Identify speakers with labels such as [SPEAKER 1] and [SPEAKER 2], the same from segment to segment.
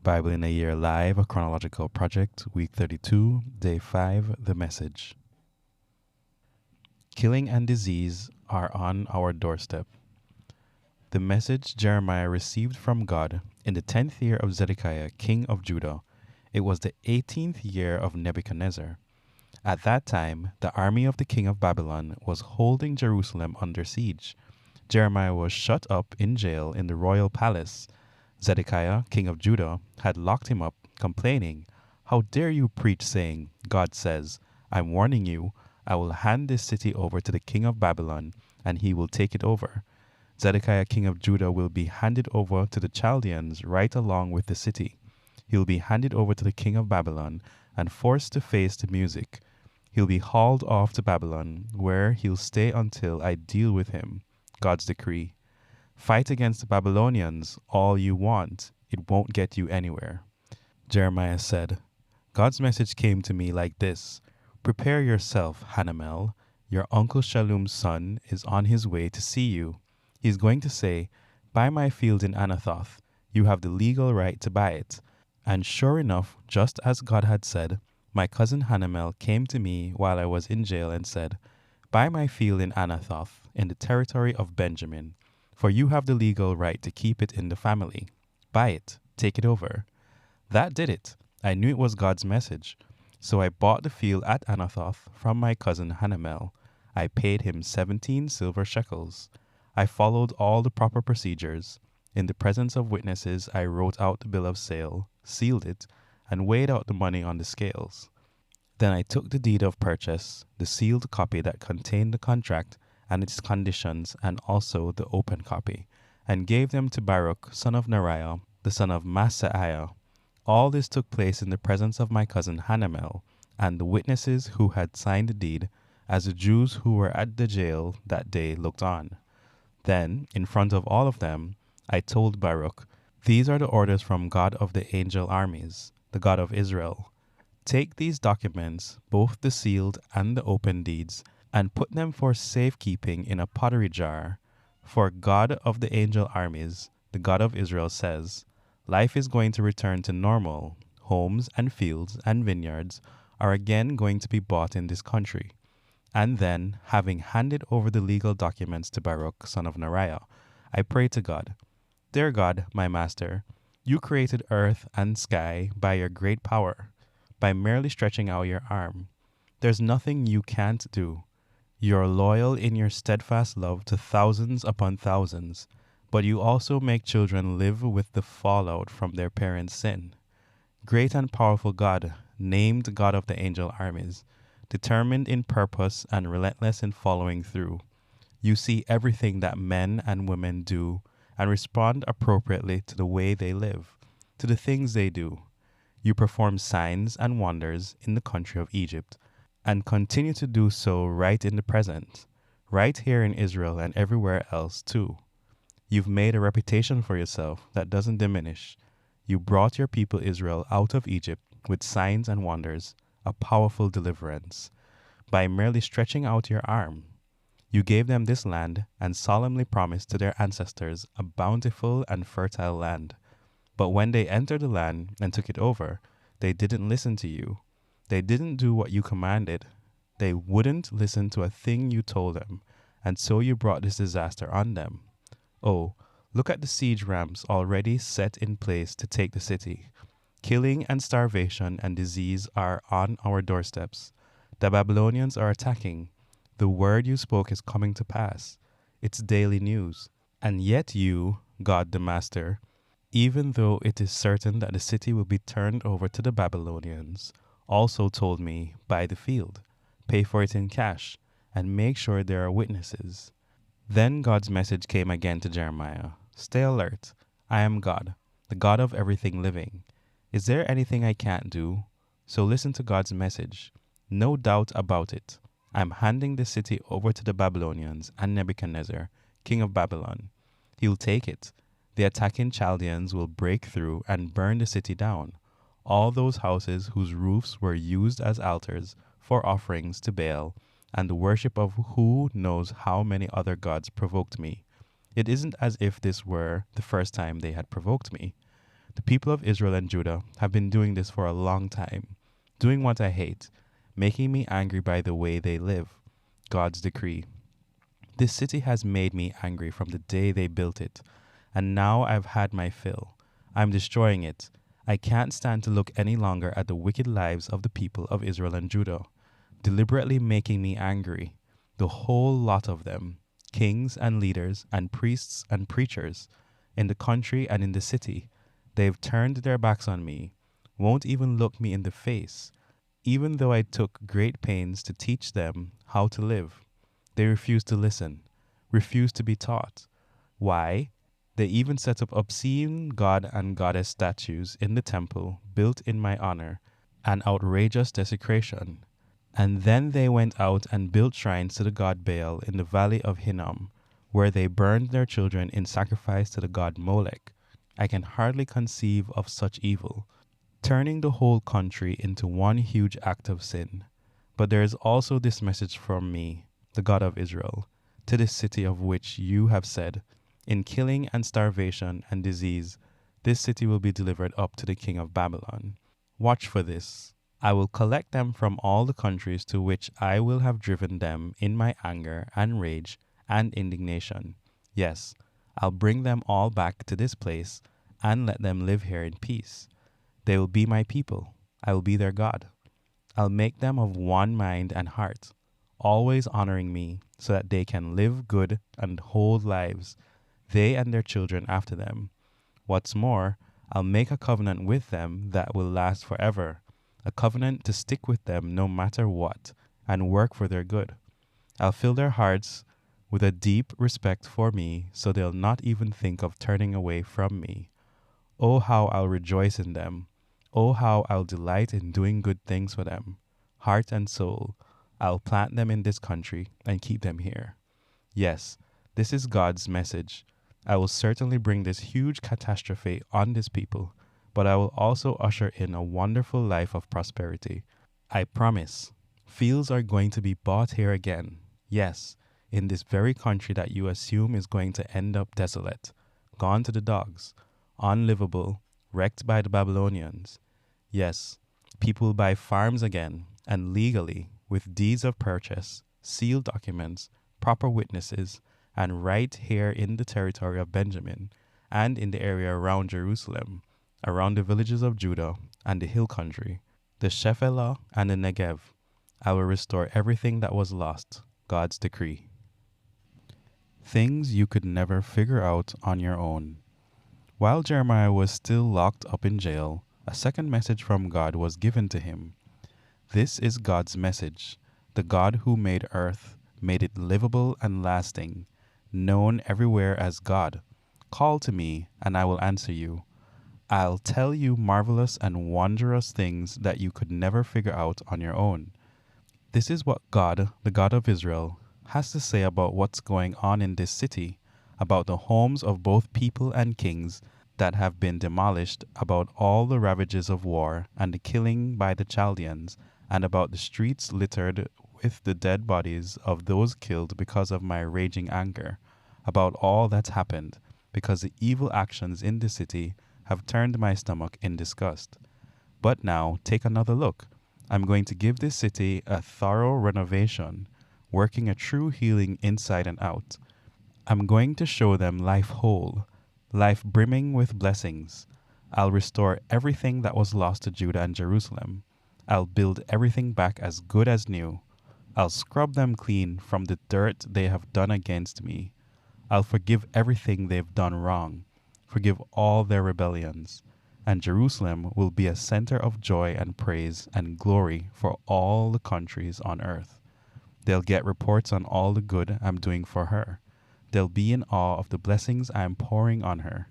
[SPEAKER 1] Bible in a Year Live, a Chronological Project, Week 32, Day 5, The Message. Killing and disease are on our doorstep. The message Jeremiah received from God in the 10th year of Zedekiah, king of Judah. It was the 18th year of Nebuchadnezzar. At that time, the army of the king of Babylon was holding Jerusalem under siege. Jeremiah was shut up in jail in the royal palace. Zedekiah, king of Judah, had locked him up, complaining, "How dare you preach, saying, 'God says, I'm warning you, I will hand this city over to the king of Babylon, and he will take it over.' Zedekiah, king of Judah, will be handed over to the Chaldeans right along with the city. He'll be handed over to the king of Babylon and forced to face the music. He'll be hauled off to Babylon, where he'll stay until I deal with him. God's decree. Fight against the Babylonians all you want. It won't get you anywhere." Jeremiah said, "God's message came to me like this. Prepare yourself, Hanamel. Your uncle Shallum's son is on his way to see you. He's going to say, 'Buy my field in Anathoth. You have the legal right to buy it.'" And sure enough, just as God had said, my cousin Hanamel came to me while I was in jail and said, "Buy my field in Anathoth, in the territory of Benjamin, for you have the legal right to keep it in the family. Buy it, take it over." That did it. I knew it was God's message. So I bought the field at Anathoth from my cousin Hanamel. I paid him 17 silver shekels. I followed all the proper procedures. In the presence of witnesses, I wrote out the bill of sale, sealed it, and weighed out the money on the scales. Then I took the deed of purchase, the sealed copy that contained the contract and its conditions, and also the open copy, and gave them to Baruch, son of Neriah, the son of Maaseiah. All this took place in the presence of my cousin Hanamel and the witnesses who had signed the deed, as the Jews who were at the jail that day looked on. Then, in front of all of them, I told Baruch, "These are the orders from God of the angel armies, the God of Israel. Take these documents, both the sealed and the open deeds, and put them for safekeeping in a pottery jar. For God of the angel armies, the God of Israel says, life is going to return to normal. Homes and fields and vineyards are again going to be bought in this country." And then, having handed over the legal documents to Baruch, son of Neriah, I prayed to God, "Dear God, my master, you created earth and sky by your great power, by merely stretching out your arm. There's nothing you can't do. You're loyal in your steadfast love to thousands upon thousands, but you also make children live with the fallout from their parents' sin. Great and powerful God, named God of the angel armies, determined in purpose and relentless in following through. You see everything that men and women do and respond appropriately to the way they live, to the things they do. You perform signs and wonders in the country of Egypt, and continue to do so right in the present, right here in Israel and everywhere else too. You've made a reputation for yourself that doesn't diminish. You brought your people Israel out of Egypt with signs and wonders, a powerful deliverance, by merely stretching out your arm. You gave them this land and solemnly promised to their ancestors a bountiful and fertile land. But when they entered the land and took it over, they didn't listen to you. They didn't do what you commanded. They wouldn't listen to a thing you told them, and so you brought this disaster on them. Oh, look at the siege ramps already set in place to take the city. Killing and starvation and disease are on our doorsteps. The Babylonians are attacking. The word you spoke is coming to pass. It's daily news. And yet you, God the Master, even though it is certain that the city will be turned over to the Babylonians, also told me, buy the field, pay for it in cash, and make sure there are witnesses." Then God's message came again to Jeremiah. "Stay alert. I am God, the God of everything living. Is there anything I can't do? So listen to God's message. No doubt about it. I'm handing the city over to the Babylonians and Nebuchadnezzar, king of Babylon. He'll take it. The attacking Chaldeans will break through and burn the city down. All those houses whose roofs were used as altars for offerings to Baal, and the worship of who knows how many other gods provoked me. It isn't as if this were the first time they had provoked me. The people of Israel and Judah have been doing this for a long time, doing what I hate, making me angry by the way they live. God's decree. This city has made me angry from the day they built it, and now I've had my fill. I'm destroying it. I can't stand to look any longer at the wicked lives of the people of Israel and Judah, deliberately making me angry. The whole lot of them, kings and leaders and priests and preachers, in the country and in the city, they've turned their backs on me, won't even look me in the face, even though I took great pains to teach them how to live. They refuse to listen, refuse to be taught. Why? They even set up obscene god and goddess statues in the temple built in my honor, an outrageous desecration. And then they went out and built shrines to the god Baal in the valley of Hinnom, where they burned their children in sacrifice to the god Molech. I can hardly conceive of such evil, turning the whole country into one huge act of sin. But there is also this message from me, the God of Israel, to this city of which you have said, in killing and starvation and disease, this city will be delivered up to the king of Babylon. Watch for this. I will collect them from all the countries to which I will have driven them in my anger and rage and indignation. Yes, I'll bring them all back to this place and let them live here in peace. They will be my people. I will be their God. I'll make them of one mind and heart, always honoring me, so that they can live good and whole lives, they and their children after them. What's more, I'll make a covenant with them that will last forever, a covenant to stick with them no matter what, and work for their good. I'll fill their hearts with a deep respect for me, so they'll not even think of turning away from me. Oh, how I'll rejoice in them. Oh, how I'll delight in doing good things for them. Heart and soul, I'll plant them in this country and keep them here. Yes, this is God's message. I will certainly bring this huge catastrophe on this people, but I will also usher in a wonderful life of prosperity. I promise. Fields are going to be bought here again. Yes, in this very country that you assume is going to end up desolate, gone to the dogs, unlivable, wrecked by the Babylonians. Yes, people buy farms again, and legally, with deeds of purchase, sealed documents, proper witnesses, and right here in the territory of Benjamin, and in the area around Jerusalem, around the villages of Judah and the hill country, the Shephelah and the Negev. I will restore everything that was lost. God's decree. Things you could never figure out on your own. While Jeremiah was still locked up in jail, a second message from God was given to him. This is God's message. The God who made earth, made it livable and lasting, known everywhere as God. Call to me, and I will answer you. I'll tell you marvelous and wondrous things that you could never figure out on your own. This is what God, the God of Israel, has to say about what's going on in this city, about the homes of both people and kings that have been demolished, about all the ravages of war and the killing by the Chaldeans, and about the streets littered with the dead bodies of those killed because of my raging anger, about all that's happened, because the evil actions in the city have turned my stomach in disgust. But now take another look. I'm going to give this city a thorough renovation, working a true healing inside and out. I'm going to show them life whole, life brimming with blessings. I'll restore everything that was lost to Judah and Jerusalem. I'll build everything back as good as new. I'll scrub them clean from the dirt they have done against me. I'll forgive everything they've done wrong, forgive all their rebellions, and Jerusalem will be a center of joy and praise and glory for all the countries on earth. They'll get reports on all the good I'm doing for her. They'll be in awe of the blessings I am pouring on her.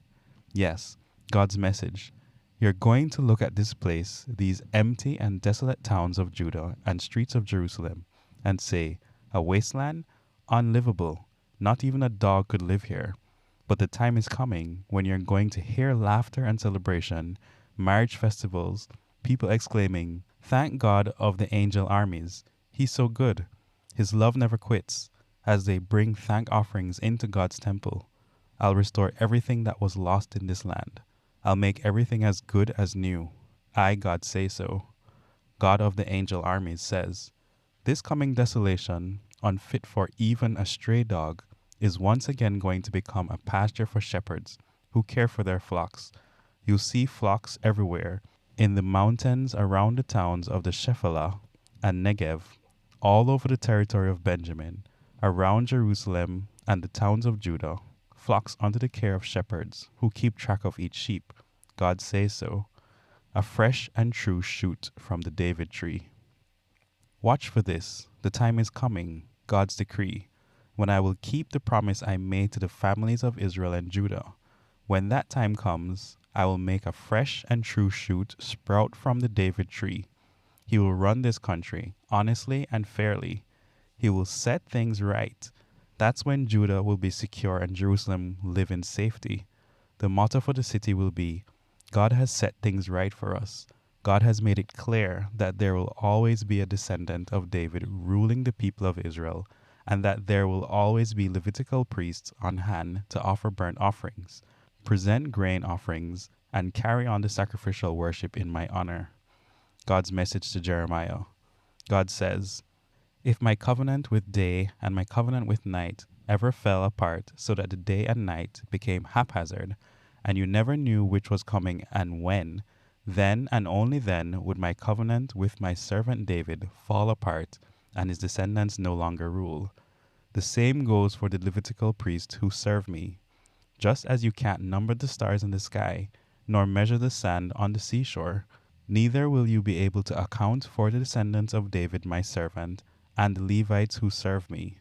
[SPEAKER 1] Yes, God's message. You're going to look at this place, these empty and desolate towns of Judah and streets of Jerusalem, and say, a wasteland? Unlivable. Not even a dog could live here. But the time is coming when you're going to hear laughter and celebration, marriage festivals, people exclaiming, thank God of the angel armies. He's so good. His love never quits, as they bring thank offerings into God's temple. I'll restore everything that was lost in this land. I'll make everything as good as new. I, God, say so. God of the angel armies says, this coming desolation, unfit for even a stray dog, is once again going to become a pasture for shepherds who care for their flocks. You'll see flocks everywhere, in the mountains around the towns of the Shephelah and Negev, all over the territory of Benjamin, around Jerusalem and the towns of Judah, flocks under the care of shepherds who keep track of each sheep. God says so. A fresh and true shoot from the David tree. Watch for this. The time is coming, God's decree, when I will keep the promise I made to the families of Israel and Judah. When that time comes, I will make a fresh and true shoot sprout from the David tree. He will run this country honestly and fairly. He will set things right. That's when Judah will be secure and Jerusalem live in safety. The motto for the city will be, God has set things right for us. God has made it clear that there will always be a descendant of David ruling the people of Israel, and that there will always be Levitical priests on hand to offer burnt offerings, present grain offerings, and carry on the sacrificial worship in my honor. God's message to Jeremiah. God says, if my covenant with day and my covenant with night ever fell apart so that the day and night became haphazard, and you never knew which was coming and when, then and only then would my covenant with my servant David fall apart and his descendants no longer rule. The same goes for the Levitical priests who serve me. Just as you can't number the stars in the sky, nor measure the sand on the seashore, neither will you be able to account for the descendants of David my servant and the Levites who serve me.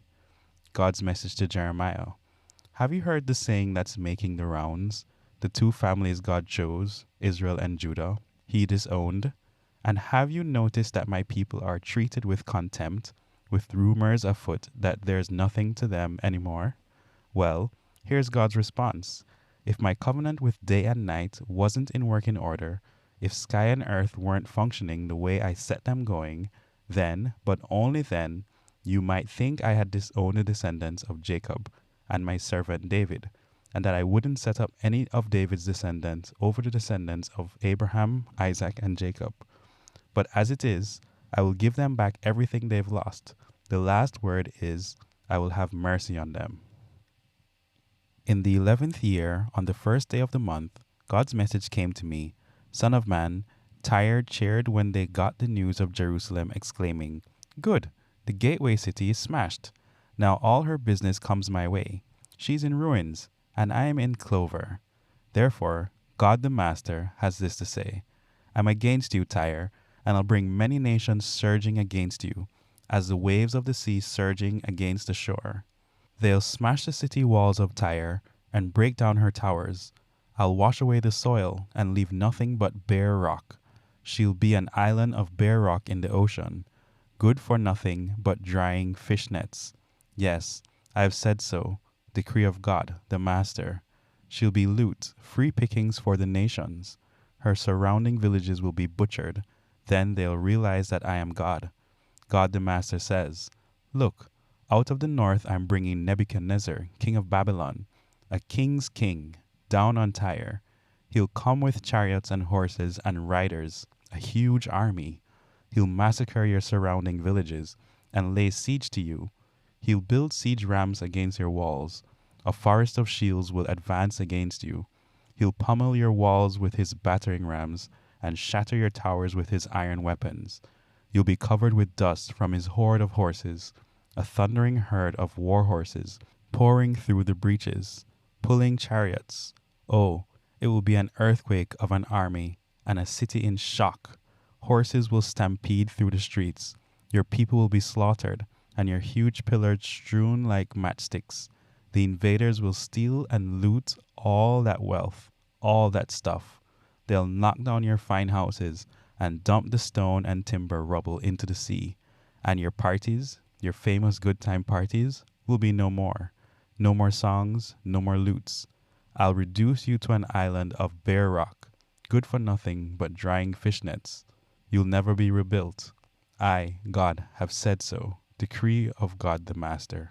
[SPEAKER 1] God's message to Jeremiah. Have you heard the saying that's making the rounds? The two families God chose, Israel and Judah, he disowned. And have you noticed that my people are treated with contempt, with rumors afoot that there's nothing to them anymore? Well, here's God's response. If my covenant with day and night wasn't in working order, if sky and earth weren't functioning the way I set them going, then, but only then, you might think I had disowned the descendants of Jacob and my servant David, and that I wouldn't set up any of David's descendants over the descendants of Abraham, Isaac, and Jacob. But as it is, I will give them back everything they've lost. The last word is, I will have mercy on them. In the 11th year, on the first day of the month, God's message came to me, Son of man, Tyre cheered when they got the news of Jerusalem, exclaiming, Good, the gateway city is smashed. Now all her business comes my way. She's in ruins, and I am in clover. Therefore, God the Master has this to say, I'm against you, Tyre, and I'll bring many nations surging against you, as the waves of the sea surging against the shore. They'll smash the city walls of Tyre and break down her towers. I'll wash away the soil and leave nothing but bare rock. She'll be an island of bare rock in the ocean, good for nothing but drying fish nets. Yes, I have said so, decree of God, the Master. She'll be loot, free pickings for the nations. Her surrounding villages will be butchered. Then they'll realize that I am God. God the Master says, Look, out of the north I'm bringing Nebuchadnezzar, king of Babylon, a king's king, down on Tyre. He'll come with chariots and horses and riders, a huge army. He'll massacre your surrounding villages and lay siege to you. He'll build siege rams against your walls. A forest of shields will advance against you. He'll pummel your walls with his battering rams and shatter your towers with his iron weapons. You'll be covered with dust from his horde of horses, a thundering herd of war horses pouring through the breaches, pulling chariots. Oh, it will be an earthquake of an army and a city in shock. Horses will stampede through the streets. Your people will be slaughtered, and your huge pillars strewn like matchsticks. The invaders will steal and loot all that wealth, all that stuff. They'll knock down your fine houses and dump the stone and timber rubble into the sea. And your parties, your famous good time parties, will be no more. No more songs, no more lutes. I'll reduce you to an island of bare rock, good for nothing but drying fish nets. You'll never be rebuilt. I, God, have said so. Decree of God the Master.